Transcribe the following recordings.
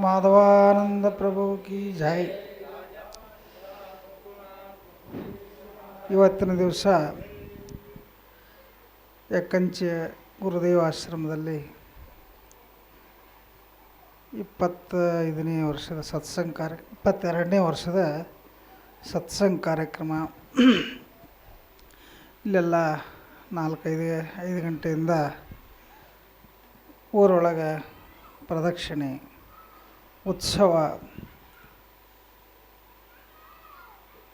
ಮಾಧವಾನಂದ ಪ್ರಭು ಕಿ ಜೈ. ಇವತ್ತಿನ ದಿವಸ ಯಕ್ಕಂಚೆ ಗುರುದೇವ ಆಶ್ರಮದಲ್ಲಿ 25ನೇ ವರ್ಷದ ಸತ್ಸಂಗ 22ನೇ ವರ್ಷದ ಸತ್ಸಂಗ ಕಾರ್ಯಕ್ರಮ. ಇಲ್ಲೆಲ್ಲ 4-5 ಗಂಟೆಯಿಂದ ಊರೊಳಗೆ ಪ್ರದಕ್ಷಿಣೆ ಉತ್ಸವ,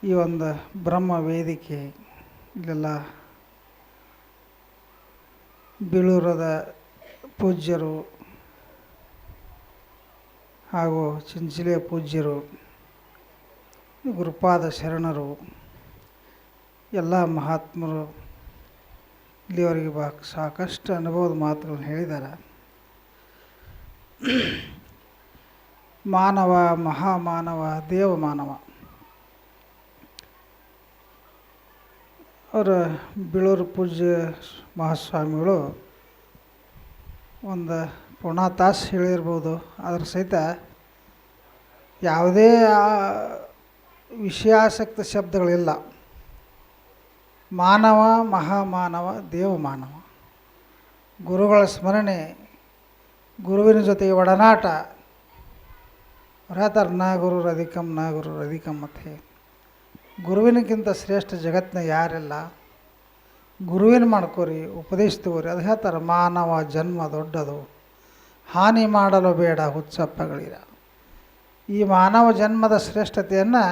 ಈ ಒಂದು ಬ್ರಹ್ಮ ವೇದಿಕೆ, ಇಲ್ಲೆಲ್ಲ ಬೀಳೂರದ ಪೂಜ್ಯರು ಹಾಗೂ ಚಿಂಚಲೆಯ ಪೂಜ್ಯರು, ಗುರುಪಾದ ಶರಣರು, ಎಲ್ಲ ಮಹಾತ್ಮರು ಇಲ್ಲಿವರೆಗೆ ಸಾಕಷ್ಟು ಅನುಭವದ ಮಾತುಗಳನ್ನು ಹೇಳಿದ್ದಾರೆ. ಮಾನವ, ಮಹಾಮಾನವ, ದೇವಮಾನವ. ಅವರ ಬೀಳೂರು ಪೂಜ್ಯ ಮಹಾಸ್ವಾಮಿಗಳು ಒಂದು ಪುಣೆ ತಾಸು ಹೇಳಿರ್ಬೋದು, ಅದ್ರ ಸಹಿತ ಯಾವುದೇ ವಿಷಯಾಸಕ್ತ ಶಬ್ದಗಳಿಲ್ಲ. ಮಾನವ, ಮಹಾಮಾನವ, ದೇವಮಾನವ. ಗುರುಗಳ ಸ್ಮರಣೆ, ಗುರುವಿನ ಜೊತೆಗೆ ಒಡನಾಟ. ಅವ್ರು ಹೇಳ್ತಾರೆ, ನ ಗುರು ಅಧಿಕಂ, ನ ಗುರು ಅಧಿಕಂ ಮತ್ತೆ. ಗುರುವಿನಕ್ಕಿಂತ ಶ್ರೇಷ್ಠ ಜಗತ್ತಿನ ಯಾರಿಲ್ಲ. ಗುರುವಿನ ಮಾಡ್ಕೋರಿ, ಉಪದೇಶ ತಗೋರಿ. ಅದು ಹೇಳ್ತಾರೆ, ಮಾನವ ಜನ್ಮ ದೊಡ್ಡದು, ಹಾನಿ ಮಾಡಲು ಬೇಡ ಹುಚ್ಚಪ್ಪಗಳಿರ. ಈ ಮಾನವ ಜನ್ಮದ ಶ್ರೇಷ್ಠತೆಯನ್ನು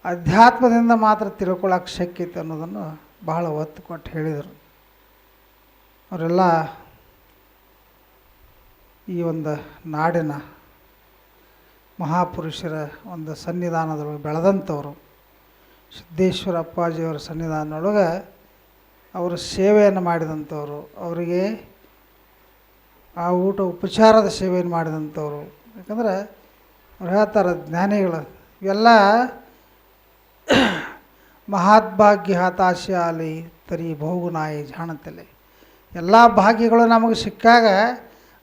ಅಧ್ಯಾತ್ಮದಿಂದ ಮಾತ್ರ ತಿಳ್ಕೊಳ್ಳೋಕೆ ಶಕ್ಯತೆ ಅನ್ನೋದನ್ನು ಬಹಳ ಒತ್ತು ಕೊಟ್ಟು ಹೇಳಿದರು. ಅವರೆಲ್ಲ ಈ ಒಂದು ನಾಡಿನ ಮಹಾಪುರುಷರ ಒಂದು ಸನ್ನಿಧಾನದೊಳಗೆ ಬೆಳೆದಂಥವರು. ಸಿದ್ದೇಶ್ವರ ಅಪ್ಪಾಜಿಯವರ ಸನ್ನಿಧಾನದೊಳಗೆ ಅವರು ಸೇವೆಯನ್ನು ಮಾಡಿದಂಥವ್ರು, ಅವರಿಗೆ ಆ ಊಟ ಉಪಚಾರದ ಸೇವೆಯನ್ನು ಮಾಡಿದಂಥವ್ರು. ಯಾಕಂದರೆ ಅವ್ರು ಹೇಳ್ತಾರೆ, ಜ್ಞಾನಿಗಳು ಇವೆಲ್ಲ ಮಹಾತ್ಭಾಗ್ಯ ಹತಾಶಾಲಿ ತರಿ ಬಹುಗುನಾಯಿ ಜಾಣತಲೆ. ಎಲ್ಲ ಭಾಗ್ಯಗಳು ನಮಗೆ ಸಿಕ್ಕಾಗ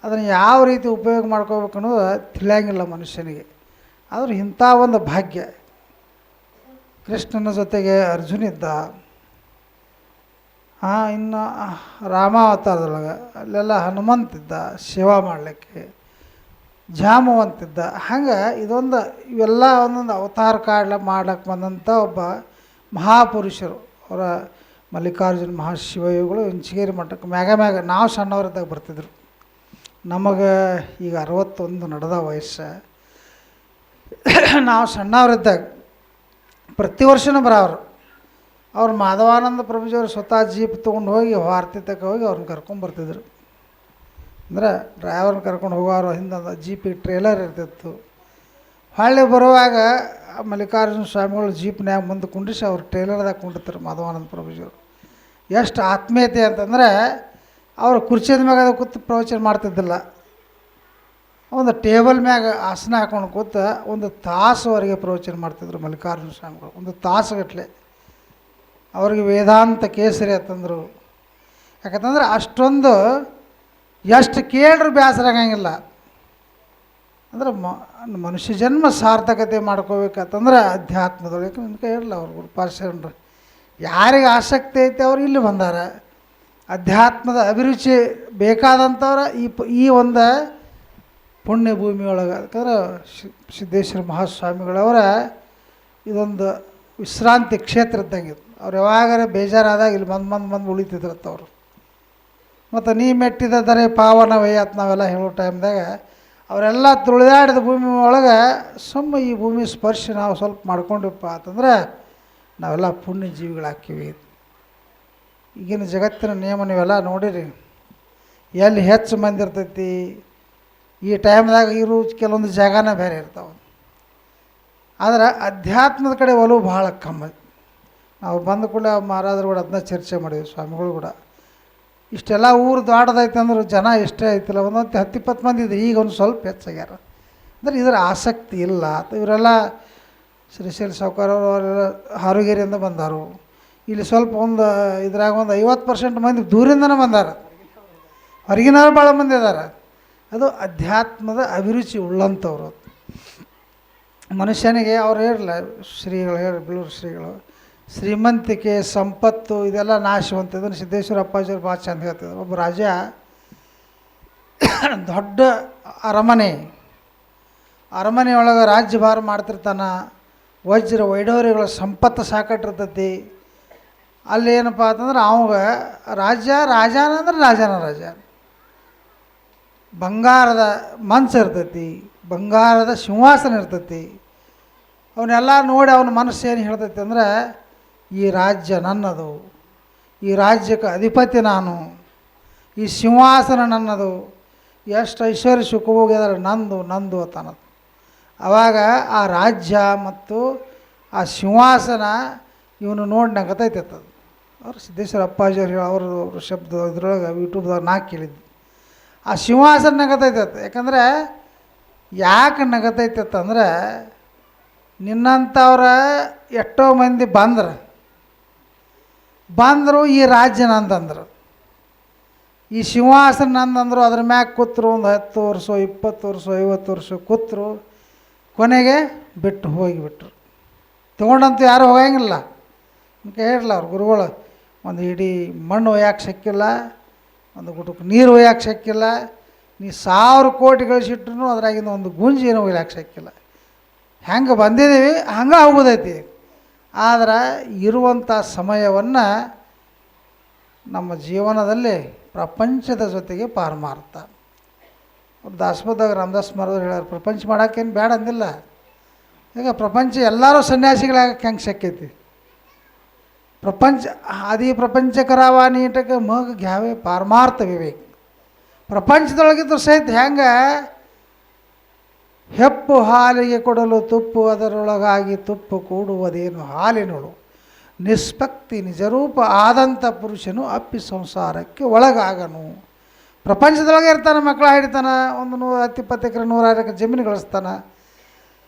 ಅದನ್ನು ಯಾವ ರೀತಿ ಉಪಯೋಗ ಮಾಡ್ಕೋಬೇಕು ಅನ್ನೋದು ತಿಳಿಯಂಗಿಲ್ಲ ಮನುಷ್ಯನಿಗೆ. ಆದರೂ ಇಂಥ ಒಂದು ಭಾಗ್ಯ. ಕೃಷ್ಣನ ಜೊತೆಗೆ ಅರ್ಜುನ ಇದ್ದ, ಇನ್ನು ರಾಮಾವತಾರದೊಳಗೆ ಅಲ್ಲೆಲ್ಲ ಹನುಮಂತಿದ್ದ ಸೇವಾ ಮಾಡಲಿಕ್ಕೆ, ಜಾಮವಂತಿದ್ದ. ಹಂಗೆ ಇವೆಲ್ಲ ಒಂದೊಂದು ಅವತಾರ ಮಾಡ್ಲಿಕ್ಕೆ ಬಂದಂಥ ಒಬ್ಬ ಮಹಾಪುರುಷರು. ಅವರ ಮಲ್ಲಿಕಾರ್ಜುನ ಮಹಾಶಿವಯೋಗಿಗಳು ಇಂಚಿಗೇರಿ ಮಠಕ್ಕೆ ಮ್ಯಾಗ ನಾವು ಸಣ್ಣವರಿದ್ದಾಗ ಬರ್ತಿದ್ರು. ನಮಗೆ ಈಗ 61 ನಡೆದ ವಯಸ್ಸು. ನಾವು ಸಣ್ಣವರಿದ್ದಾಗ ಪ್ರತಿ ವರ್ಷವೂ ಬರೋರು. ಅವ್ರು ಮಾಧವಾನಂದ ಪ್ರಭುಜಿಯವರು ಸ್ವತಃ ಜೀಪ್ ತೊಗೊಂಡು ಹೋಗಿ ವಾರ್ತೆ ತಕ್ಕ ಹೋಗಿ ಅವ್ರನ್ನ ಕರ್ಕೊಂಬರ್ತಿದ್ರು. ಅಂದರೆ ಡ್ರೈವರ್ನ ಕರ್ಕೊಂಡು ಹೋಗೋರು. ಹಿಂದೆ ಜೀಪಿಗೆ ಟ್ರೇಲರ್ ಇರ್ತಿತ್ತು. ಹೊಳ್ಳಿ ಬರುವಾಗ ಮಲ್ಲಿಕಾರ್ಜುನ ಸ್ವಾಮಿಗಳು ಜೀಪ್ನ್ಯಾಗ ಮುಂದೆ ಕುಂಡಿಸಿ ಅವ್ರು ಟ್ರೇಲರ್ದಾಗ ಕುಂಡಿರ್ತಾರೆ ಮಾಧವಾನಂದ ಪ್ರಭುಜಿಯವರು. ಎಷ್ಟು ಆತ್ಮೀಯತೆ ಅಂತಂದರೆ, ಅವರು ಕುರ್ಚಿದ ಮ್ಯಾಗ ಕೂತು ಪ್ರವಚನ ಮಾಡ್ತಿದ್ದಿಲ್ಲ. ಒಂದು ಟೇಬಲ್ ಮ್ಯಾಗ ಆಸನ ಹಾಕೊಂಡು ಕೂತ 1 ತಾಸುವರೆಗೆ ಪ್ರವಚನ ಮಾಡ್ತಿದ್ರು ಮಲ್ಲಿಕಾರ್ಜುನ ಸ್ವಾಮಿಗಳು. 1 ತಾಸುಗಟ್ಟಲೆ. ಅವ್ರಿಗೆ ವೇದಾಂತ ಕೇಸರಿ ಅಂತಂದರು. ಯಾಕಂತಂದ್ರೆ ಅಷ್ಟೊಂದು ಎಷ್ಟು ಕೇಳ್ರೂ ಬೇಸರ ಆಗಂಗಿಲ್ಲ. ಅಂದ್ರೆ ಮನುಷ್ಯ ಜನ್ಮ ಸಾರ್ಥಕತೆ ಮಾಡ್ಕೋಬೇಕಂತಂದ್ರೆ ಅಧ್ಯಾತ್ಮದೊಳಗೆ ನಿಮ್ಗೆ ಹೇಳಲ್ಲ ಅವ್ರು ಗುರುಪಾರ್ಶರಣರು. ಯಾರಿಗೆ ಆಸಕ್ತಿ ಐತೆ ಅವ್ರು ಇಲ್ಲಿ ಬಂದಾರ. ಅಧ್ಯಾತ್ಮದ ಅಭಿರುಚಿ ಬೇಕಾದಂಥವ್ರ ಈ ಒಂದು ಪುಣ್ಯ ಭೂಮಿಯೊಳಗೆ. ಯಾಕಂದ್ರೆ ಸಿದ್ದೇಶ್ವರ ಮಹಾಸ್ವಾಮಿಗಳವರ ಇದೊಂದು ವಿಶ್ರಾಂತಿ ಕ್ಷೇತ್ರ ಇದ್ದಂಗೆ. ಅವ್ರು ಯಾವಾಗಾರ ಬೇಜಾರಾದಾಗ ಇಲ್ಲಿ ಬಂದು ಉಳಿತಿದ್ರತ್ತ ಅವರು. ಮತ್ತು ನೀ ಮೆಟ್ಟಿದ ದರೆ ಪಾವನವೇ ಅಂತ ನಾವೆಲ್ಲ ಹೇಳೋ ಟೈಮ್ದಾಗ ಅವರೆಲ್ಲ ತುಳಿದಾಡಿದ ಭೂಮಿ ಒಳಗೆ ಈ ಭೂಮಿ ಸ್ಪರ್ಶ ನಾವು ಸ್ವಲ್ಪ ಮಾಡ್ಕೊಂಡಿವಪ್ಪ ಅಂತಂದ್ರೆ ನಾವೆಲ್ಲ ಪುಣ್ಯ ಜೀವಿಗಳಾಕ್ತೀವಿ. ಈಗಿನ ಜಗತ್ತಿನ ನಿಯಮ ನೀವೆಲ್ಲ ನೋಡಿರಿ. ಎಲ್ಲಿ ಹೆಚ್ಚು ಮಂದಿ ಇರ್ತೈತಿ, ಈ ಟೈಮ್ದಾಗ ಇರೋ ಕೆಲವೊಂದು ಜಾಗನೇ ಬೇರೆ ಇರ್ತಾವೆ. ಆದರೆ ಅಧ್ಯಾತ್ಮದ ಕಡೆ ಒಲವು ಭಾಳ ಕಮ್ಮಿ. ನಾವು ಬಂದ ಕೂಡ ಮಹಾರಾಜರು ಕೂಡ ಅದನ್ನ ಚರ್ಚೆ ಮಾಡಿದ್ವಿ, ಸ್ವಾಮಿಗಳು ಕೂಡ. ಇಷ್ಟೆಲ್ಲ ಊರು ದೊಡ್ಡದೈತೆ ಅಂದ್ರೆ ಜನ ಎಷ್ಟೇ ಐತಿಲ್ಲ, 10-20 ಮಂದಿ ಇದೆ. ಈಗ ಒಂದು ಸ್ವಲ್ಪ ಹೆಚ್ಚಾಗ್ಯಾರ. ಅಂದರೆ ಇದರ ಆಸಕ್ತಿ ಇಲ್ಲ. ಇವರೆಲ್ಲ ಶ್ರೀಶೈಲ ಸಾವ್ಕಾರವರು ಅವರೆಲ್ಲ ಹಾರುಗೇರಿಯಿಂದ ಬಂದಾರು. ಇಲ್ಲಿ ಸ್ವಲ್ಪ ಇದ್ರಾಗ 50% ಮಂದಿ ದೂರಿಂದನೇ ಬಂದಾರ. ಹೊರಗಿನವ್ರು ಭಾಳ ಮಂದಿ ಇದ್ದಾರೆ. ಅದು ಅಧ್ಯಾತ್ಮದ ಅಭಿರುಚಿ ಉಳ್ಳಂಥವ್ರು. ಮನುಷ್ಯನಿಗೆ ಅವ್ರು ಹೇಳಿರಲ್ಲ, ಶ್ರೀಗಳು ಹೇಳಿ ಬೀಳೂರು ಶ್ರೀಗಳು, ಶ್ರೀಮಂತಿಕೆ ಸಂಪತ್ತು ಇದೆಲ್ಲ ನಾಶವಂತ. ಇದನ್ನು ಸಿದ್ದೇಶ್ವರ ಅಪ್ಪಾಜಿಯವ್ರು ಭಾಳ ಚಂದ ಹೇಳ್ತಿದ್ರು. ಒಬ್ಬ ರಾಜ ದೊಡ್ಡ ಅರಮನೆಯೊಳಗೆ ರಾಜ್ಯಭಾರ ಮಾಡ್ತಿರ್ತಾನೆ. ವಜ್ರ ವೈಢೂರ್ಯಗಳ ಸಂಪತ್ತು ಸಾಕಟ್ಟಿರ್ತೈತಿ. ಅಲ್ಲಿ ಏನಪ್ಪ ಅಂತಂದ್ರೆ ಅವಾಗ ರಾಜನ ಅಂದ್ರೆ ರಾಜ ಬಂಗಾರದ ಮಂಚ ಇರ್ತೈತಿ, ಬಂಗಾರದ ಸಿಂಹಾಸನ ಇರ್ತೈತಿ. ಅವನ್ನೆಲ್ಲ ನೋಡಿ ಅವನ ಮನಸ್ಸು ಏನು ಹೇಳ್ತೈತಿ ಅಂದ್ರೆ, ಈ ರಾಜ್ಯ ನನ್ನದು, ಈ ರಾಜ್ಯಕ್ಕೆ ಅಧಿಪತಿ ನಾನು, ಈ ಸಿಂಹಾಸನ ನನ್ನದು, ಎಷ್ಟು ಐಶ್ವರ್ಯ ಸುಖಭೋಗಿದ್ರೆ ನಂದು ಅಂತನ್ನೋದು. ಆವಾಗ ಆ ರಾಜ್ಯ ಮತ್ತು ಆ ಸಿಂಹಾಸನ ಇವನು ನೋಡಿ ನಗತೈತದ. ಅವ್ರು ಸಿದ್ದೇಶ್ವರ ಅಪ್ಪಾಜಿಯವ್ರು ಅವ್ರ ಶಬ್ದ ಇದ್ರೊಳಗೆ ಯೂಟ್ಯೂಬ್ದಾಗ ನಾ ಕೇಳಿದ್ದು. ಆ ಸಿಂಹಾಸನ ನಗತೈತತ್. ಯಾಕಂದ್ರೆ ಯಾಕೆ ನಗತೈತಂದ್ರೆ, ನಿನ್ನಂಥವ್ರ ಎಷ್ಟೋ ಮಂದಿ ಬಂದರು ಈ ರಾಜ್ಯ ನಂದಂದ್ರು, ಈ ಸಿಂಹಾಸನ ನಂದಂದರು. ಅದ್ರ ಮ್ಯಾಗ ಕೂತರು ಒಂದು 10 ವರ್ಷ 20 ವರ್ಷ 50 ವರ್ಷ ಕೂತರು, ಕೊನೆಗೆ ಬಿಟ್ಟು ಹೋಗಿಬಿಟ್ರು. ತೊಗೊಂಡಂತೂ ಯಾರೂ ಹೋಗಂಗಿಲ್ಲ. ಹೇಳಿರಲ್ಲ ಅವ್ರು ಗುರುಗಳು, ಒಂದು ಇಡೀ ಮಣ್ಣು ಒಯ್ಯಕ್ಕೆ ಸಿಕ್ಕಿಲ್ಲ, ಒಂದು ಗುಟಕ್ಕೆ ನೀರು ಒಯ್ಯಕ್ಕೆ ಸಿಕ್ಕಿಲ್ಲ, ನೀ 1000 ಕೋಟಿ ಗಳಿಸಿಟ್ರು ಅದ್ರಾಗಿಂದ ಒಂದು ಗುಂಜಿನ ಒಯ್ಯಕ್ಕೆ ಸಿಕ್ಕಿಲ್ಲ. ಹೆಂಗೆ ಬಂದಿದ್ದೀವಿ ಹಂಗೆ ಹೋಗೋದೈತಿ. ಆದ್ರೆ ಇರುವಂಥ ಸಮಯವನ್ನು ನಮ್ಮ ಜೀವನದಲ್ಲಿ ಪ್ರಪಂಚದ ಜೊತೆಗೆ ಪಾರಮಾರ್ಥ. ಅವ್ರು ದಾಸಬೋಧದಾಗ ರಾಮದಾಸ್ ಮಾರವ್ರು ಹೇಳ್ಯಾರ, ಪ್ರಪಂಚ ಮಾಡೋಕ್ಕೇನು ಬೇಡ ಅಂದಿಲ್ಲ. ಈಗ ಪ್ರಪಂಚ ಎಲ್ಲರೂ ಸನ್ಯಾಸಿಗಳಾಗಕ್ಕೆ ಹೆಂಗೆ ಶಕ್ಯೈತಿ. ಪ್ರಪಂಚ ಆದಿ ಪ್ರಪಂಚಕರಾವ ನೀಟಕ್ಕೆ ಮಗ ಗ್ಯಾವೆ ಪಾರಮಾರ್ಥ ವಿವೇಕ. ಪ್ರಪಂಚದೊಳಗಿದ್ರು ಸಹಿತ ಹೆಂಗೆ ಹೆಪ್ಪು ಹಾಲಿಗೆ ಕೊಡಲು ತುಪ್ಪು, ಅದರೊಳಗಾಗಿ ತುಪ್ಪು ಕೂಡುವುದೇನು ಹಾಲಿನೊಳು, ನಿಷ್ಪಕ್ತಿ ನಿಜರೂಪ ಆದಂಥ ಪುರುಷನು ಅಪ್ಪಿ ಸಂಸಾರಕ್ಕೆ ಒಳಗಾಗನು. ಪ್ರಪಂಚದೊಳಗೆ ಇರ್ತಾನೆ, ಮಕ್ಕಳ ಹಿಡಿತಾನೆ, ಒಂದು 120 ಎಕರೆ 100 ಎಕರೆ ಜಮೀನು ಗಳಿಸ್ತಾನೆ.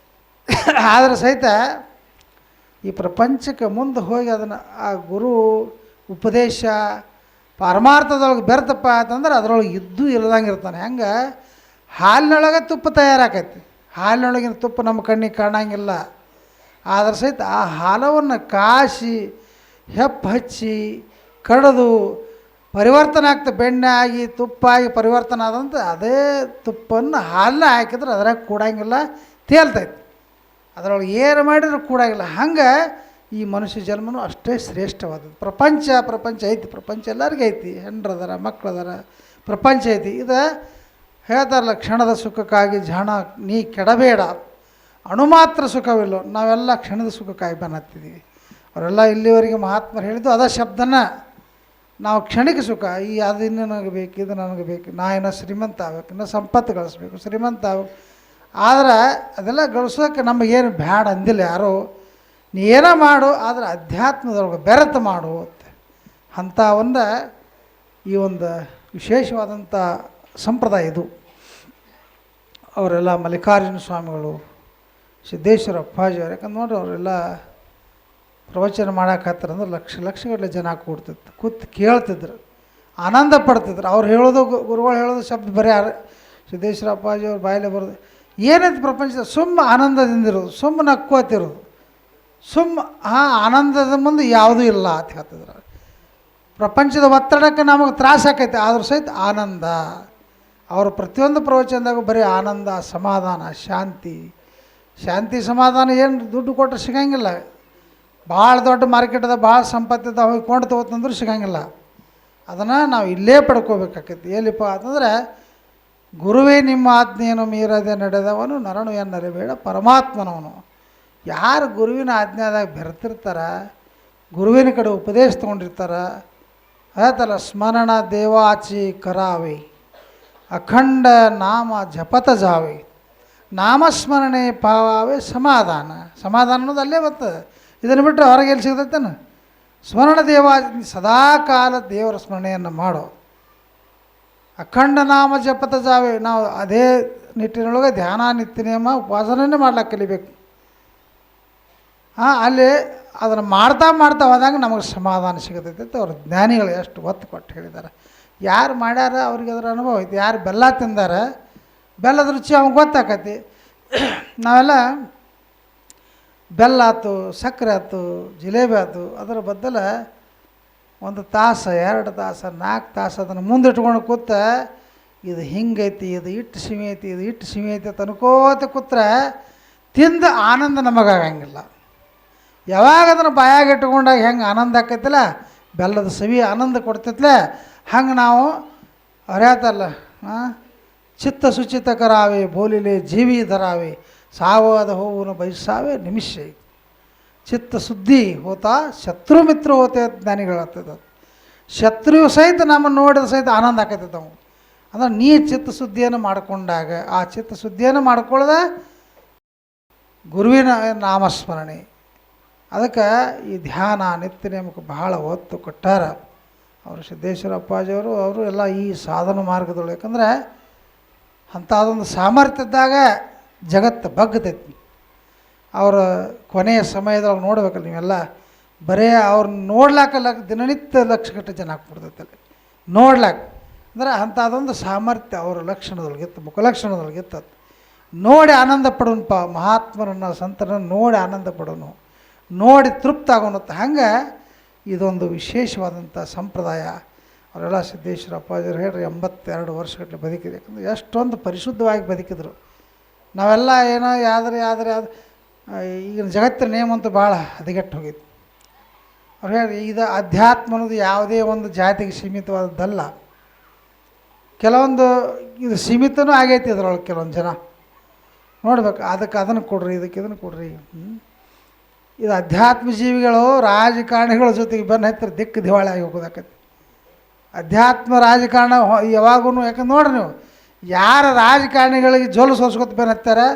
ಆದರೆ ಸಹಿತ ಈ ಪ್ರಪಂಚಕ್ಕೆ ಮುಂದೆ ಹೋಗಿ ಅದನ್ನು ಆ ಗುರು ಉಪದೇಶ ಪಾರಮಾರ್ಥದೊಳಗೆ ಬೆರ್ತಪ್ಪ ಅಂತಂದ್ರೆ ಅದರೊಳಗೆ ಇದ್ದು ಇಲ್ಲದಂಗೆ ಇರ್ತಾನೆ. ಹೆಂಗೆ ಹಾಲಿನೊಳಗೆ ತುಪ್ಪ ತಯಾರಾಕೈತಿ, ಹಾಲಿನೊಳಗಿನ ತುಪ್ಪ ನಮ್ಮ ಕಣ್ಣಿಗೆ ಕಾಣಂಗಿಲ್ಲ. ಆದ್ರೆ ಸಹಿತ ಆ ಹಾಲವನ್ನು ಕಾಸಿ ಹೆಪ್ಪು ಹಚ್ಚಿ ಕಡಿದು ಪರಿವರ್ತನೆ ಆಗ್ತದೆ, ಬೆಣ್ಣೆ ಆಗಿ ತುಪ್ಪ ಆಗಿ ಪರಿವರ್ತನೆ ಆದಂತ ಅದೇ ತುಪ್ಪನ್ನು ಹಾಲನ್ನ ಹಾಕಿದ್ರೆ ಅದ್ರಾಗ ಕೂಡಂಗಿಲ್ಲ, ತೇಲ್ತೈತಿ. ಅದರೊಳಗೆ ಏನು ಮಾಡಿದ್ರು ಕೂಡಾಗಿಲ್ಲ. ಹಂಗೆ ಈ ಮನುಷ್ಯ ಜನ್ಮನೂ ಅಷ್ಟೇ ಶ್ರೇಷ್ಠವಾದದ್ದು. ಪ್ರಪಂಚ ಐತಿ, ಪ್ರಪಂಚ ಎಲ್ಲರಿಗೂ ಐತಿ, ಹೆಂಡ್ರದಾರ ಮಕ್ಕಳದಾರ, ಪ್ರಪಂಚ ಐತಿ. ಇದು ಹೇಳ್ತಾರಲ್ಲ, ಕ್ಷಣದ ಸುಖಕ್ಕಾಗಿ ಜಾಣ ನೀ ಕೆಡಬೇಡ, ಅಣು ಮಾತ್ರ ಸುಖವಿಲ್ಲ. ನಾವೆಲ್ಲ ಕ್ಷಣದ ಸುಖಕ್ಕಾಗಿ ಬನ್ನತ್ತಿದ್ದೀವಿ. ಅವರೆಲ್ಲ ಇಲ್ಲಿವರೆಗೆ ಮಹಾತ್ಮರು ಹೇಳಿದ್ದು ಅದ ಶಬ್ದನ. ನಾವು ಕ್ಷಣಿಕ ಸುಖ, ಅದು ಇನ್ನೂ ನನಗೆ ಬೇಕು, ಇದು ನನಗೆ ಬೇಕು, ನಾ ಏನೋ ಶ್ರೀಮಂತ ಆಗ್ಬೇಕು, ಇನ್ನೂ ಸಂಪತ್ತು ಗಳಿಸ್ಬೇಕು, ಶ್ರೀಮಂತ ಆಗ್ಬೇಕು. ಆದರೆ ಅದೆಲ್ಲ ಗಳಿಸೋಕೆ ನಮಗೇನು ಬ್ಯಾಡ ಅಂದಿಲ್ಲ ಯಾರು. ನೀ ಏನೋ ಮಾಡು, ಆದರೆ ಅಧ್ಯಾತ್ಮದೊಳಗೆ ಬೆರೆತು ಮಾಡು ಅಂತ ಈ ಒಂದು ವಿಶೇಷವಾದಂಥ ಸಂಪ್ರದಾಯ ಇದು. ಅವರೆಲ್ಲ ಮಲ್ಲಿಕಾರ್ಜುನ ಸ್ವಾಮಿಗಳು, ಸಿದ್ದೇಶ್ವರ ಅಪ್ಪಾಜಿಯವರು, ಯಾಕಂದ್ರೆ ನೋಡ್ರಿ ಅವರೆಲ್ಲ ಪ್ರವಚನ ಮಾಡಾಕತ್ತಾರಂದ್ರೆ ಲಕ್ಷಗಟ್ಟಲೆ ಜನ ಕೂತು ಕೇಳ್ತಿದ್ರು, ಆನಂದ ಪಡ್ತಿದ್ರು. ಅವ್ರು ಹೇಳೋದು, ಗುರುಗಳು ಹೇಳೋದು ಶಬ್ದ ಬರೀ ಸಿದ್ದೇಶ್ವರ ಅಪ್ಪಾಜಿಯವ್ರ ಬಾಯಲ್ಲೇ ಬರೋದು. ಏನೈತೆ ಪ್ರಪಂಚದ ಸುಮ್ಮ ಆನಂದದಿಂದಿರೋದು, ಸುಮ್ಮ ನಕ್ಕೋತಿರೋದು, ಸುಮ್ಮ ಆನಂದದ ಮುಂದೆ ಯಾವುದೂ ಇಲ್ಲ ಅಂತ ಹೇಳ್ತಿದ್ರು. ಪ್ರಪಂಚದ ಒತ್ತಡಕ್ಕೆ ನಮಗೆ ತ್ರಾಸ ಆಕೈತೆ, ಆದರೂ ಸಹಿತ ಆನಂದ. ಅವರು ಪ್ರತಿಯೊಂದು ಪ್ರವಚನದಾಗೂ ಬರೀ ಆನಂದ, ಸಮಾಧಾನ, ಶಾಂತಿ ಸಮಾಧಾನ ಏನು ದುಡ್ಡು ಕೊಟ್ಟರೆ ಸಿಗಂಗಿಲ್ಲ. ಭಾಳ ದೊಡ್ಡ ಮಾರ್ಕೆಟ್ ಅದ, ಭಾಳ ಸಂಪತ್ತಿದ, ಹೋಗಿ ಕೊಂಡು ತೊಗೋತಂದ್ರೂ ಸಿಗಂಗಿಲ್ಲ. ಅದನ್ನು ನಾವು ಇಲ್ಲೇ ಪಡ್ಕೋಬೇಕಾಕೈತಿ. ಎಲ್ಲಿಪ್ಪ ಅಂತಂದರೆ, ಗುರುವೇ ನಿಮ್ಮ ಆಜ್ಞೆಯನ್ನು ಮೀರದೆ ನಡೆದವನು ನರನು ಎನ್ನರಿಬೇಡ ಪರಮಾತ್ಮನವನು. ಯಾರು ಗುರುವಿನ ಆಜ್ಞೆದಾಗ ಬೆರೆತಿರ್ತಾರ, ಗುರುವಿನ ಕಡೆ ಉಪದೇಶ ತೊಗೊಂಡಿರ್ತಾರ, ಹೇಳ್ತಲ್ಲ, ಸ್ಮರಣ ದೇವಾಚಿ ಕರಾವೆ ಅಖಂಡ ನಾಮ ಜಪತ ಜಾವೆ, ನಾಮಸ್ಮರಣೆ ಪಾವಾವೆ ಸಮಾಧಾನ ಅನ್ನೋದು ಅಲ್ಲೇ ಬರ್ತದೆ. ಇದನ್ನು ಬಿಟ್ಟರೆ ಹೊರಗೆ ಎಲ್ಲಿ ಸಿಗ್ತೈತೇನು? ಸ್ಮರಣ ಸದಾಕಾಲ ದೇವರ ಸ್ಮರಣೆಯನ್ನು ಮಾಡೋ, ಅಖಂಡ ನಾಮ ಜಪತ ಜಾವೆ. ನಾವು ಅದೇ ನಿಟ್ಟಿನೊಳಗೆ ಧ್ಯಾನ, ನಿತ್ಯ ನಿಯಮ, ಉಪಾಸನೆ ಮಾಡ್ಲಿಕ್ಕೆ ಕಲಿಬೇಕು. ಅಲ್ಲಿ ಅದನ್ನು ಮಾಡ್ತಾ ಹೋದಾಗ ನಮಗೆ ಸಮಾಧಾನ ಸಿಗತೈತೆ ಅಂತ ಅವ್ರ ಜ್ಞಾನಿಗಳು ಎಷ್ಟು ಒತ್ತು ಕೊಟ್ಟು ಹೇಳಿದ್ದಾರೆ. ಯಾರು ಮಾಡ್ಯಾರ ಅವ್ರಿಗೆ ಅದರ ಅನುಭವ ಐತಿ. ಯಾರು ಬೆಲ್ಲ ತಿಂದಾರ ಬೆಲ್ಲದ ರುಚಿ ಅವ್ನಿಗೆ ಗೊತ್ತಾಕತಿ. ನಾವೆಲ್ಲ ಬೆಲ್ಲ ಆಯ್ತು, ಸಕ್ಕರೆ ಆಯ್ತು, ಜಿಲೇಬಿ ಆಯ್ತು, ಅದರ ಬದಲು 1 ತಾಸು 2 ತಾಸು 4 ತಾಸು ಅದನ್ನು ಮುಂದಿಟ್ಕೊಂಡು ಕೂತ ಇದು ಹಿಂಗೈತಿ, ಇದು ಇಟ್ಟು ಸಿಮಿ ಐತಿ, ಇದು ಇಟ್ಟು ಸಿಮಿ ಐತಿ ಅಂತ ಅನ್ಕೋತ ಕೂತ್ರೆ ತಿಂದು ಆನಂದ ನಮಗಾಗಂಗಿಲ್ಲ. ಯಾವಾಗ ಅದನ್ನು ಬಾಯಾಗ ಇಟ್ಕೊಂಡಾಗ ಹೆಂಗೆ ಆನಂದ ಆಕೈತಿಲ್ಲ, ಬೆಲ್ಲದ ಸವಿ ಆನಂದ ಕೊಡ್ತೈತ್ಲೆ, ಹಂಗೆ ನಾವು ಅವ್ರು ಹೇಳ್ತಾರಲ್ಲ, ಚಿತ್ತ ಸುಚಿತ ಕರಾವೆ ಬೋಲಿಲೆ ಜೀವಿ ಧರಾವೆ ಸಾವಾದ ಹೂವನ್ನು ಬಯಸಾವೆ ನಿಮಿಷ. ಚಿತ್ತ ಸುದ್ದಿ ಹೋತಾ ಶತ್ರು ಮಿತ್ರ ಹೋತೆ ಜ್ಞಾನಿಗಳು ಆಗ್ತದೆ. ಶತ್ರು ಸಹಿತ ನಮ್ಮನ್ನು ನೋಡಿದ ಸಹಿತ ಆನಂದ ಆಕೈತೈತೆ ನಾವು. ಅಂದ್ರೆ ನೀ ಚಿತ್ತ ಸುದ್ದಿಯನ್ನು ಮಾಡಿಕೊಂಡಾಗ ಆ ಚಿತ್ತ ಸುದ್ದಿಯನ್ನು ಮಾಡ್ಕೊಳ್ಳೋದ ಗುರುವಿನ ನಾಮಸ್ಮರಣೆ. ಅದಕ್ಕೆ ಈ ಧ್ಯಾನ ನಿತ್ಯ ನೇಮಕ್ಕೆ ಬಹಳ ಒತ್ತು ಕೊಟ್ಟಾರ ಅವರು ಸಿದ್ದೇಶ್ವರ ಅಪ್ಪಾಜಿಯವರು. ಅವರು ಎಲ್ಲ ಈ ಸಾಧನ ಮಾರ್ಗದೊಳಗೆ, ಯಾಕಂದರೆ ಅಂಥದ್ದೊಂದು ಸಾಮರ್ಥ್ಯ ಇದ್ದಾಗ ಜಗತ್ತು ಬಗ್ಗತೈತಿ. ಅವರ ಕೊನೆಯ ಸಮಯದೊಳಗೆ ನೋಡ್ಬೇಕಲ್ಲ ನೀವೆಲ್ಲ, ಬರೀ ಅವ್ರನ್ನ ನೋಡ್ಲಾಕ ದಿನನಿತ್ಯ ಲಕ್ಷಗಟ್ಟಲೆ ಜನ ಹಾಕ್ಬಿಡ್ತೈತಲ್ಲಿ ನೋಡ್ಲಾಕ. ಅಂದ್ರೆ ಅಂಥದ್ದೊಂದು ಸಾಮರ್ಥ್ಯ ಅವರ ಲಕ್ಷಣದೊಳಗಿತ್ತು, ಮುಖಲಕ್ಷಣದೊಳಗಿತ್ತು. ನೋಡಿ ಆನಂದ ಪಡೋಣಪ್ಪ, ಮಹಾತ್ಮರನ್ನು ಸಂತರನ್ನು ನೋಡಿ ಆನಂದ ಪಡೋನು, ನೋಡಿ ತೃಪ್ತ ಆಗೋಣತ್ತ. ಹಂಗೆ ಇದೊಂದು ವಿಶೇಷವಾದಂಥ ಸಂಪ್ರದಾಯ. ಅವರೆಲ್ಲ ಸಿದ್ದೇಶ್ವರ ಅಪ್ಪಾಜಿಯವರು ಹೇಳ್ರಿ 82 ವರ್ಷಗಟ್ಟಲೆ ಬದುಕಿದ್ರು. ಯಾಕಂದರೆ ಎಷ್ಟೊಂದು ಪರಿಶುದ್ಧವಾಗಿ ಬದುಕಿದ್ರು. ನಾವೆಲ್ಲ ಏನೋ ಯಾವ್ದು ಈಗಿನ ಜಗತ್ತಿನ ನೇಮ ಅಂತೂ ಭಾಳ ಹದಗೆಟ್ಟು ಹೋಗಿತ್ತು. ಅವ್ರು ಹೇಳಿ ಇದು ಅಧ್ಯಾತ್ಮ ಅನ್ನೋದು ಯಾವುದೇ ಒಂದು ಜಾತಿಗೆ ಸೀಮಿತವಾದದ್ದಲ್ಲ. ಕೆಲವೊಂದು ಇದು ಸೀಮಿತನೂ ಆಗೈತಿ ಅದರೊಳಗೆ. ಕೆಲವೊಂದು ಜನ ನೋಡ್ಬೇಕು, ಅದಕ್ಕೆ ಅದನ್ನು ಕೊಡ್ರಿ, ಇದಕ್ಕೆ ಇದನ್ನು ಕೊಡ್ರಿ. ಇದು ಅಧ್ಯಾತ್ಮ ಜೀವಿಗಳು ರಾಜಕಾರಣಿಗಳ ಜೊತೆಗೆ ಬೆನ್ನು ಹತ್ತಿರ ದಿಕ್ಕು ದಿವಾಳಿ ಆಗಿ ಹೋಗೋದಾಕೈತಿ. ಅಧ್ಯಾತ್ಮ ರಾಜಕಾರಣ ಯಾವಾಗೂ, ಯಾಕಂದ್ರೆ ನೋಡ್ರಿ ನೀವು, ಯಾರು ರಾಜಕಾರಣಿಗಳಿಗೆ ಜೋಲು ಸೋಸ್ಕೊತ ಬೆನ್ನು ಹತ್ತಾರೆ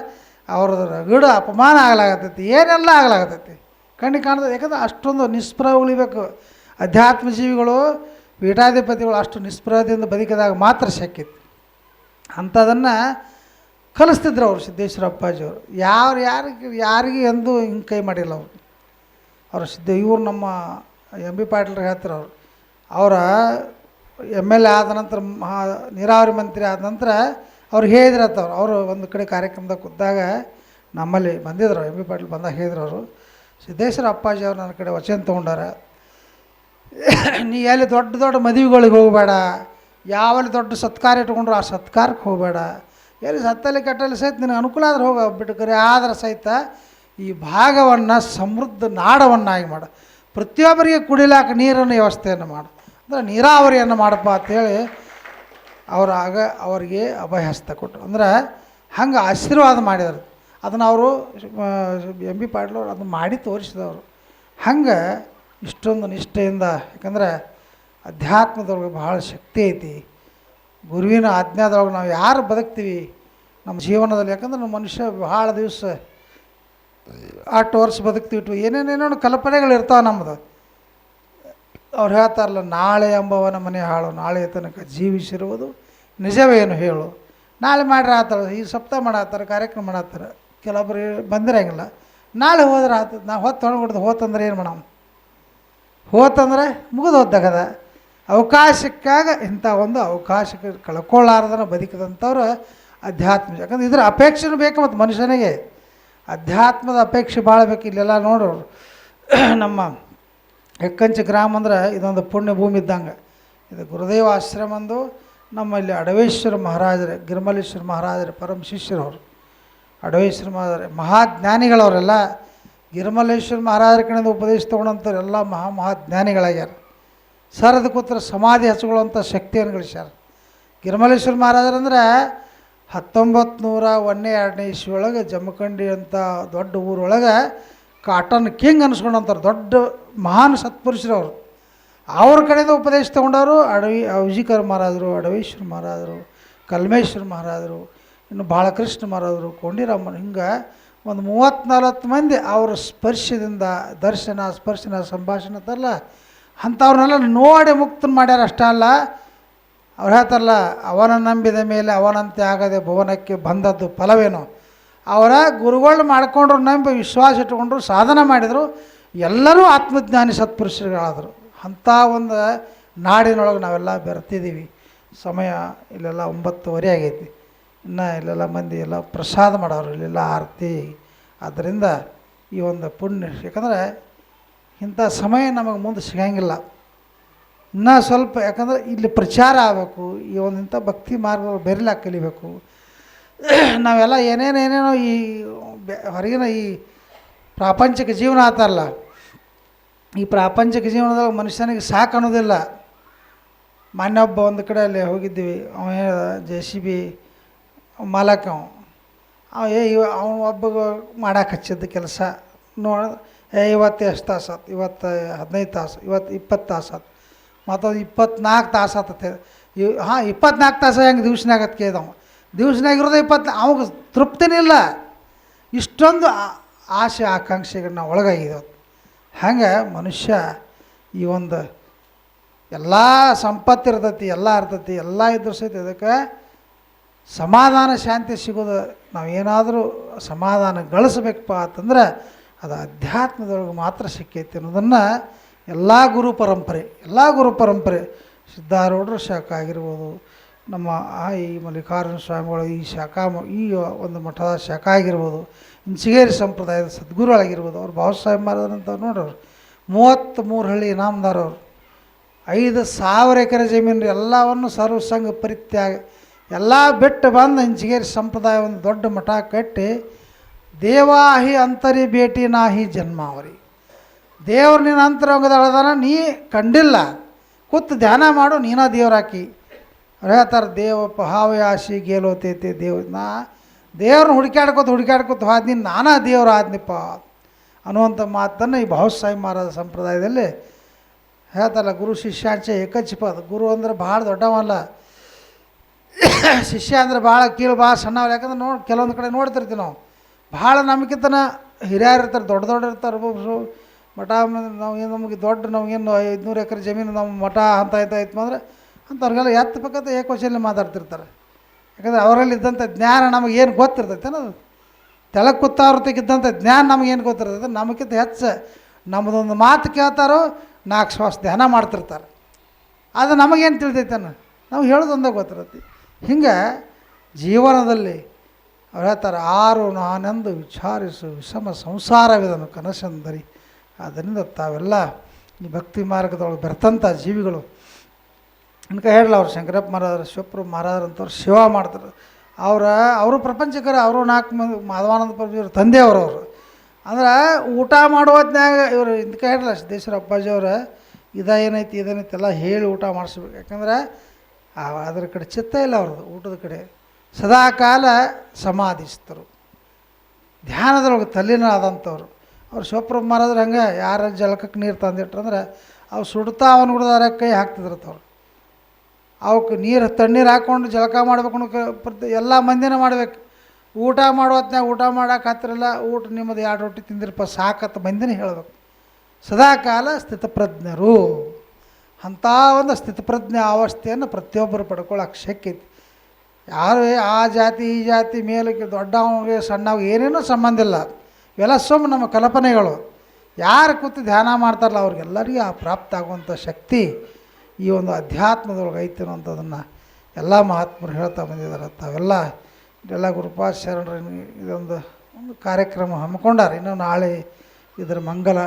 ಅವ್ರದ್ದು ರಗಡು ಅಪಮಾನ ಆಗ್ಲಾಗತ್ತೈತಿ, ಏನೆಲ್ಲ ಆಗ್ಲಾಗತ್ತೈತಿ, ಕಣ್ಣಿಗೆ ಕಾಣ್ತದೆ. ಯಾಕಂದ್ರೆ ಅಷ್ಟೊಂದು ನಿಸ್ಪೃಹ ಉಳಿಬೇಕು. ಅಧ್ಯಾತ್ಮ ಜೀವಿಗಳು ಪೀಠಾಧಿಪತಿಗಳು ಅಷ್ಟು ನಿಸ್ಪೃಹದಿಂದ ಬದುಕಿದಾಗ ಮಾತ್ರ ಶಕ್ಯತೆ. ಅಂಥದನ್ನು ಕಲಿಸ್ತಿದ್ರು ಅವರು ಸಿದ್ದೇಶ್ವರ ಅಪ್ಪಾಜಿಯವರು. ಯಾರಿಗೆ ಎಂದೂ ಹಿಂಗೆ ಕೈ ಮಾಡಿಲ್ಲ ಅವರು. ಇವರು ನಮ್ಮ ಎಂ ಬಿ ಪಾಟೀಲ್ರು ಹೇಳ್ತಾರೆ. ಅವರ MLA ಆದ ನಂತರ ನೀರಾವರಿ ಮಂತ್ರಿ ಆದ ನಂತರ ಅವ್ರು ಹೇಳಿದ್ರತ್ತವ್ರು. ಅವರು ಒಂದು ಕಡೆ ಕಾರ್ಯಕ್ರಮದಾಗ ಕೂತಾಗ ನಮ್ಮಲ್ಲಿ ಬಂದಿದ್ರು, ಎಂ ಬಿ ಪಾಟೀಲ್ ಬಂದಾಗ ಹೇಳಿದ್ರು ಅವರು, ಸಿದ್ದೇಶ್ವರ ಅಪ್ಪಾಜಿ ಅವ್ರು ನನ್ನ ಕಡೆ ವಚನ ತೊಗೊಂಡಾರ, ನೀ ಎಲ್ಲಿ ದೊಡ್ಡ ದೊಡ್ಡ ಮದುವೆಗಳಿಗೆ ಹೋಗಬೇಡ, ಯಾವಲ್ಲಿ ದೊಡ್ಡ ಸತ್ಕಾರ ಇಟ್ಕೊಂಡ್ರು ಆ ಸತ್ಕಾರಕ್ಕೆ ಹೋಗಬೇಡ, ಎಲ್ಲಿ ಸತ್ತಲ್ಲಿ ಕಟ್ಟಲ್ಲಿ ಸಹಿತ ನಿನಗೆ ಅನುಕೂಲ ಆದ್ರೆ ಹೋಗ ಬಿಟ್ಟುಕರೆ, ಆದ್ರೆ ಸಹಿತ ಈ ಭಾಗವನ್ನು ಸಮೃದ್ಧ ನಾಡವನ್ನಾಗಿ ಮಾಡು, ಪ್ರತಿಯೊಬ್ಬರಿಗೆ ಕುಡಿಲಾಕ ನೀರನ್ನು ವ್ಯವಸ್ಥೆಯನ್ನು ಮಾಡು, ಅಂದರೆ ನೀರಾವರಿಯನ್ನು ಮಾಡಪ್ಪ ಅಂಥೇಳಿ ಅವರಿಗೆ ಅಭಯ ಹಸ್ತ ಕೊಟ್ಟರು. ಅಂದ್ರೆ ಹಂಗೆ ಆಶೀರ್ವಾದ ಮಾಡಿದರು. ಅದನ್ನು ಅವರು ಎಂ ಬಿ ಪಾಟೀಲವ್ರು ಅದನ್ನು ಮಾಡಿ ತೋರಿಸಿದವರು. ಹಂಗೆ ಇಷ್ಟೊಂದು ನಿಷ್ಠೆಯಿಂದ, ಯಾಕಂದರೆ ಅಧ್ಯಾತ್ಮದೊಳಗೆ ಭಾಳ ಶಕ್ತಿ ಐತಿ. ಗುರುವಿನ ಆಜ್ಞಾದೊಳಗೆ ನಾವು ಯಾರು ಬದುಕ್ತೀವಿ ನಮ್ಮ ಜೀವನದಲ್ಲಿ, ಯಾಕಂದ್ರೆ ನಮ್ಮ ಮನುಷ್ಯ ಭಾಳ ದಿವಸ 8 ವರ್ಷ ಬದುಕ್ತಿಟ್ಟು ಏನೇನೇನೋ ಕಲ್ಪನೆಗಳಿರ್ತಾವೆ ನಮ್ಮದು. ಅವ್ರು ಹೇಳ್ತಾರಲ್ಲ, ನಾಳೆ ಎಂಬವನ ಮನೆ ಹಾಳು, ನಾಳೆ ತನಕ ಜೀವಿಸಿರುವುದು ನಿಜವೇನು ಹೇಳು. ನಾಳೆ ಮಾಡ್ರೆ ಆತಾರೆ, ಈ ಸಪ್ತಾಹ ಮಾಡತ್ತಾರೆ, ಕಾರ್ಯಕ್ರಮ ಮಾಡತ್ತಾರೆ, ಕೆಲವೊಬ್ಬರು ಬಂದಿರಂಗಿಲ್ಲ. ನಾಳೆ ಹೋದ್ರೆ ಆತದ, ನಾವು ಹೊತ್ತು ಹೊಡ್ದು ಹೋತಂದ್ರೆ ಏನು ಮಾಡೋಣ, ಹೋತಂದ್ರೆ ಮುಗಿದು ಹೋದಾಗದ. ಅವಕಾಶಕ್ಕಾಗ ಇಂಥ ಒಂದು ಅವಕಾಶಕ್ಕೆ ಕಳ್ಕೊಳ್ಳಾರ್ದನ ಬದುಕಿದಂಥವ್ರು ಅಧ್ಯಾತ್ಮ. ಯಾಕಂದ್ರೆ ಇದ್ರ ಅಪೇಕ್ಷೆನೂ ಬೇಕು, ಮತ್ತು ಮನುಷ್ಯನಿಗೆ ಅಧ್ಯಾತ್ಮದ ಅಪೇಕ್ಷೆ ಭಾಳ ಬೇಕು. ಇಲ್ಲೆಲ್ಲ ನೋಡೋರು ನಮ್ಮ ಹೆಕ್ಕಂಚಿ ಗ್ರಾಮ ಅಂದ್ರೆ ಇದೊಂದು ಪುಣ್ಯ ಭೂಮಿ ಇದ್ದಂಗೆ. ಇದು ಗುರುದೇವ ಆಶ್ರಮ ಅಂದು ನಮ್ಮಲ್ಲಿ ಅಡವೇಶ್ವರ ಮಹಾರಾಜರೇ, ಗಿರಿಮಲೇಶ್ವರ ಮಹಾರಾಜರೇ ಪರಮ ಶಿಷ್ಯರವರು. ಅಡವೇಶ್ವರ ಮಹಾರಾಜರೇ ಮಹಾಜ್ಞಾನಿಗಳವರೆಲ್ಲ. ಗಿರಿಮಲೇಶ್ವರ ಮಹಾರಾಜರ ಕಡೆಯಿಂದ ಉಪದೇಶ ತೊಗೊಂಡಂಥವ್ರು ಎಲ್ಲ ಮಹಾಜ್ಞಾನಿಗಳಾಗ್ಯಾರ. ಸರದ ಕೂತ್ರ ಸಮಾಧಿ ಹಚ್ಕೊಳ್ಳುವಂಥ ಶಕ್ತಿಯನ್ನು ಗಳಿಸ್ಯಾರ. ಗಿರಿಮಲೇಶ್ವರ ಮಹಾರಾಜರಂದ್ರೆ 1901 ಇಸ್ವಿಯೊಳಗೆ ಜಮಖಂಡಿ ಅಂತ ದೊಡ್ಡ ಊರೊಳಗೆ ಕಾಟನ್ ಕಿಂಗ್ ಅನ್ಸ್ಕೊಂಡಂಥವ್ರು ದೊಡ್ಡ ಮಹಾನ್ ಸತ್ಪುರುಷರವರು. ಅವ್ರ ಕಡೆಯಿಂದ ಉಪದೇಶ ತೊಗೊಂಡವರು ಔಜಿಕರ್ ಮಹಾರಾಜರು, ಅಡವೇಶ್ವರ ಮಹಾರಾಜರು, ಕಲ್ಮೇಶ್ವರ ಮಹಾರಾಜರು, ಇನ್ನು ಬಾಲಕೃಷ್ಣ ಮಹಾರಾಜರು, ಕೊಂಡಿರಾಮನ್, ಹಿಂಗೆ ಒಂದು 30-40 ಮಂದಿ ಅವ್ರ ಸ್ಪರ್ಶದಿಂದ ದರ್ಶನ ಸ್ಪರ್ಶನ ಸಂಭಾಷಣೆ ತರಲ್ಲ ಅಂಥವ್ರನ್ನೆಲ್ಲ ನೋಡಿ ಮುಕ್ತನ ಮಾಡ್ಯಾರ. ಅಷ್ಟೇ ಅಲ್ಲ, ಅವ್ರು ಹೇಳ್ತಾರಲ್ಲ, ಅವನ ನಂಬಿದ ಮೇಲೆ ಅವನಂತೆ ಆಗದೆ ಭುವನಕ್ಕೆ ಬಂದದ್ದು ಫಲವೇನು. ಅವರ ಗುರುಗಳು ಮಾಡ್ಕೊಂಡ್ರು, ನಂಬಿ ವಿಶ್ವಾಸ ಇಟ್ಕೊಂಡ್ರು, ಸಾಧನೆ ಮಾಡಿದರು, ಎಲ್ಲರೂ ಆತ್ಮಜ್ಞಾನಿ ಸತ್ಪುರುಷರುಗಳಾದರು. ಅಂಥ ಒಂದು ನಾಡಿನೊಳಗೆ ನಾವೆಲ್ಲ ಬೆರ್ತಿದ್ದೀವಿ. ಸಮಯ ಇಲ್ಲೆಲ್ಲ 9:30 ಆಗೈತಿ. ಇನ್ನು ಇಲ್ಲೆಲ್ಲ ಮಂದಿ ಎಲ್ಲ ಪ್ರಸಾದ ಮಾಡೋರು, ಇಲ್ಲೆಲ್ಲ ಆರತಿ. ಆದ್ದರಿಂದ ಈ ಒಂದು ಪುಣ್ಯ, ಯಾಕಂದರೆ ಇಂಥ ಸಮಯ ನಮಗೆ ಮುಂದೆ ಸಿಗಂಗಿಲ್ಲ. ಇನ್ನೂ ಸ್ವಲ್ಪ, ಯಾಕಂದ್ರೆ ಇಲ್ಲಿ ಪ್ರಚಾರ ಆಗಬೇಕು, ಈ ಒಂದು ಇಂಥ ಭಕ್ತಿ ಮಾರ್ಗಗಳು ಬೆರಿಲಾಗಿ ಕಲಿಬೇಕು. ನಾವೆಲ್ಲ ಏನೇನೇನೇನೋ ಈ ಹೊರಗಿನ ಈ ಪ್ರಾಪಂಚಿಕ ಜೀವನ ಆತಲ್ಲ, ಈ ಪ್ರಾಪಂಚಿಕ ಜೀವನದಾಗ ಮನುಷ್ಯನಿಗೆ ಸಾಕು ಅನ್ನೋದಿಲ್ಲ. ಮೊನ್ನೆ ಒಬ್ಬ ಒಂದು ಕಡೆ ಅಲ್ಲಿ ಹೋಗಿದ್ದೀವಿ, ಅವ JCB ಮಾಲಕ ಅವನು ಒಬ್ಬ ಮಾಡಕ್ಕೆ ಹಚ್ಚಿದ್ದ ಕೆಲಸ ನೋಡ, ಇವತ್ತು ಎಷ್ಟು ತಾಸು ಆತು, ಇವತ್ತು 15 ತಾಸು, ಇವತ್ತು 20 ತಾಸು ಆತು, ಮತ್ತೊಂದು 24 ತಾಸು ಆತತೆ. 24 ತಾಸು ಹೆಂಗೆ ದಿವ್ಸನಾಗ ಅಂತ ಕೇಳಿದವ. ದಿವ್ಸನಾಗಿರೋದು 20, ಅವಾಗ ತೃಪ್ತಿನೇ ಇಲ್ಲ. ಇಷ್ಟೊಂದು ಆಸೆ ಆಕಾಂಕ್ಷೆಗಳು ನಾವು ಒಳಗಾಗಿದ್ದೇವೆ. ಹಂಗೆ ಮನುಷ್ಯ ಈ ಒಂದು ಎಲ್ಲ ಸಂಪತ್ತು ಇರ್ತೈತಿ, ಎಲ್ಲ ಇರ್ತೈತಿ, ಎಲ್ಲ ಇದ್ರೂ ಸಹಿತ ಇದಕ್ಕೆ ಸಮಾಧಾನ ಶಾಂತಿ ಸಿಗೋದು, ನಾವೇನಾದರೂ ಸಮಾಧಾನ ಗಳಿಸ್ಬೇಕಪ್ಪ ಅಂತಂದ್ರೆ ಅದು ಅಧ್ಯಾತ್ಮದೊಳಗೆ ಮಾತ್ರ ಸಿಕ್ಕೈತಿ ಅನ್ನೋದನ್ನು ಎಲ್ಲ ಗುರು ಪರಂಪರೆ ಸಿದ್ಧಾರೂಢರ ಶಾಖೆ ಆಗಿರ್ಬೋದು, ನಮ್ಮ ಈ ಮಲ್ಲಿಕಾರ್ಜುನ ಸ್ವಾಮಿಗಳು ಈ ಶಾಖಾ ಈ ಒಂದು ಮಠದ ಶಾಖೆ ಆಗಿರ್ಬೋದು, ಇಂಚಿಗೇರಿ ಸಂಪ್ರದಾಯದ ಸದ್ಗುರುಗಳಾಗಿರ್ಬೋದು, ಅವ್ರು ಭಾವಸಾಹೇಬ್ ಮಹಾರಾಜರಂಥವ್ರು ನೋಡೋರು 33 ಹಳ್ಳಿ ಇನಾಮದಾರವ್ರು, 5,000 ಎಕರೆ ಜಮೀನು ಎಲ್ಲವನ್ನು ಸರ್ವಸಂಗ ಪರಿತ್ಯಾಗ ಎಲ್ಲ ಬಿಟ್ಟು ಬಂದು ಇಂಚಿಗೇರಿ ಸಂಪ್ರದಾಯ ಒಂದು ದೊಡ್ಡ ಮಠ ಕಟ್ಟಿ, ದೇವಾಹಿ ಅಂತರಿ ಭೇಟಿ ನಾಹಿ ಜನ್ಮಾವರಿ, ದೇವ್ರು ನಿನ್ನ ಅಂತರಂಗದೊಳದಾನ ನೀ ಕಂಡಿಲ್ಲ, ಕೂತು ಧ್ಯಾನ ಮಾಡು, ನೀನ ದೇವ್ರಾಕಿ. ಅವ್ರು ಹೇಳ್ತಾರೆ, ದೇವಪ್ಪ ಹಾವಯಾಸಿ ಗೇಲೋತೈತೆ ದೇವ್ರನ್ನ ಹುಡುಕ್ಯಾಡ್ಕೊತ ಹೋದ್ನಿ, ನಾನಾ ದೇವ್ರು ಆದ್ನಿಪ್ಪ ಅನ್ನುವಂಥ ಮಾತನ್ನು ಈ ಭಾವಸಾಹೇಬ್ ಮಹಾರಾಜ ಸಂಪ್ರದಾಯದಲ್ಲಿ ಹೇಳ್ತಾರಲ್ಲ. ಗುರು ಶಿಷ್ಯಾಂಚೆ ಏಕಚಿಪದ, ಗುರು ಅಂದ್ರೆ ಭಾಳ ದೊಡ್ಡವಲ್ಲ, ಶಿಷ್ಯ ಅಂದರೆ ಭಾಳ ಕೀಳು, ಭಾಳ ಸಣ್ಣವ್ರು. ಯಾಕಂದ್ರೆ ಕೆಲವೊಂದು ಕಡೆ ನೋಡ್ತಿರ್ತೀವಿ ನಾವು, ಭಾಳ ನಮಗಿಂತನ ಹಿರಿಯರು ಇರ್ತಾರೆ, ದೊಡ್ಡ ಇರ್ತಾರೆ. ಒಬ್ಬೊಬ್ಬರು ಮಠ ನಾವೇನು ನಮಗೆ ನಮಗೇನು 500 ಎಕರೆ ಜಮೀನು ನಮ್ಮ ಮಠ ಅಂತ ಆಯ್ತು ಅಂದರೆ ಅಂಥವ್ರಿಗೆಲ್ಲ ಎತ್ತಬೇಕಂತ ಏಕವಚನಲ್ಲಿ ಮಾತಾಡ್ತಿರ್ತಾರೆ. ಯಾಕಂದರೆ ಅವರಲ್ಲಿ ಇದ್ದಂಥ ಜ್ಞಾನ ನಮಗೇನು ಗೊತ್ತಿರ್ತೈತೆ ಅನ್ನೋದು, ತೆಳಗೆ ಕೂತಾವ್ರತೆಗಿದ್ದಂಥ ಜ್ಞಾನ ನಮಗೇನು ಗೊತ್ತಿರ್ತೈತೆ, ನಮಗಿಂತ ಹೆಚ್ಚು ನಮ್ಮದೊಂದು ಮಾತು ಕೇಳ್ತಾರೋ 4 ಶ್ವಾಸ ಧ್ಯಾನ ಮಾಡ್ತಿರ್ತಾರೆ. ಅದು ನಮಗೇನು ತಿಳಿದೈತೆ ನಾವು ಹೇಳೋದೊಂದೇ ಗೊತ್ತಿರತ್ತೆ. ಹಿಂಗೆ ಜೀವನದಲ್ಲಿ ಅವ್ರು ಹೇಳ್ತಾರೆ, ಆರು ನಾನೆಂದು ವಿಚಾರಿಸು ವಿಷಮ ಸಂಸಾರವಿದನು ಕನಸಂದರಿ. ಆದ್ದರಿಂದ ತಾವೆಲ್ಲ ಈ ಭಕ್ತಿ ಮಾರ್ಗದೊಳಗೆ ಬೆರ್ತಂಥ ಜೀವಿಗಳು ಅನ್ಕ ಹೇಳಲ್ಲ. ಅವ್ರು ಶಂಕರಪ್ಪ ಮಹಾರಾಜರು, ಶಿವಪ್ರಭು ಮಹಾರಾಜರಂಥವ್ರು ಸೇವಾ ಮಾಡ್ತಾರೆ. ಅವರು ಪ್ರಪಂಚಕರ, ಅವರು 4 ಮಂದಿ ಮಾಧವಾನಂದ ಪ್ರಭುಜಿಯವ್ರ ತಂದೆಯವರು. ಅಂದ್ರೆ ಊಟ ಮಾಡುವತ್ನಾಗ ಇವರು ಇಂದ್ಕ ಹೇಳಲ್ಲ, ಸಿದ್ದೇಶ್ವರ ಅಪ್ಪಾಜಿಯವ್ರ ಇದೇನೈತಿ ಎಲ್ಲ ಹೇಳಿ ಊಟ ಮಾಡಿಸ್ಬೇಕು. ಯಾಕಂದ್ರೆ ಅದರ ಕಡೆ ಚಿತ್ತ ಇಲ್ಲ ಅವ್ರದ್ದು, ಊಟದ ಕಡೆ ಸದಾಕಾಲ ಸಮಾಧಿಸ್ತರು, ಧ್ಯಾನದೊಳಗೆ ತಲ್ಲಿನ ಆದಂಥವ್ರು. ಅವ್ರು ಶಿವಪ್ರಭು ಮಹಾರಾಜರು ಹಂಗೆ ಯಾರ ಜಲಕಕ್ಕೆ ನೀರು ತಂದಿಟ್ರಂದ್ರೆ ಅವು ಸುಡ್ತಾ ಅವನು ಕುಡ್ದಾರ ಕೈ ಹಾಕ್ತಿದ್ರತ್ತವ್ರು. ಅವಕ್ಕೆ ತಣ್ಣೀರು ಹಾಕ್ಕೊಂಡು ಜಳಕ ಮಾಡ್ಬೇಕು, ಎಲ್ಲ ಮಂದಿನ ಮಾಡ್ಬೇಕು. ಊಟ ಮಾಡುವತ್ನಾಗ ಊಟ ಮಾಡೋಕೆ ಹತ್ತಿರಲ್ಲ, ಊಟ ನಿಮ್ಮದು 2 ರೊಟ್ಟಿ ತಿಂದಿರಪ್ಪ ಸಾಕತ್ತ ಮಂದಿನ ಹೇಳಬೇಕು. ಸದಾಕಾಲ ಸ್ಥಿತಪ್ರಜ್ಞರು. ಅಂಥ ಒಂದು ಸ್ಥಿತಪ್ರಜ್ಞೆ ಅವಸ್ಥೆಯನ್ನು ಪ್ರತಿಯೊಬ್ಬರು ಪಡ್ಕೊಳ್ಳೋಕೆ ಶಕ್ಯ ಐತಿ. ಯಾರು ಆ ಜಾತಿ ಈ ಜಾತಿ ಮೇಲಕ್ಕೆ ದೊಡ್ಡವನಿಗೆ ಸಣ್ಣವ್ಗೆ ಏನೇನೂ ಸಂಬಂಧ ಇಲ್ಲ. ಇವೆಲ್ಲ ನಮ್ಮ ಕಲ್ಪನೆಗಳು. ಯಾರು ಕೂತು ಧ್ಯಾನ ಮಾಡ್ತಾರಲ್ಲ ಅವ್ರಿಗೆಲ್ಲರಿಗೂ ಆ ಪ್ರಾಪ್ತ ಆಗುವಂಥ ಶಕ್ತಿ ಈ ಒಂದು ಅಧ್ಯಾತ್ಮದೊಳಗೆ ಐತಿ ಅನ್ನೋಂಥದ್ದನ್ನು ಎಲ್ಲ ಮಹಾತ್ಮರು ಹೇಳ್ತಾ ಬಂದಿದ್ದಾರೆ. ತಾವೆಲ್ಲ ಇದೆಲ್ಲ ಗುರುಪಾದ ಶರಣರು ಇದೊಂದು ಕಾರ್ಯಕ್ರಮ ಹಮ್ಮಿಕೊಂಡಾರೆ. ಇನ್ನೂ ನಾಳೆ ಇದರ ಮಂಗಲ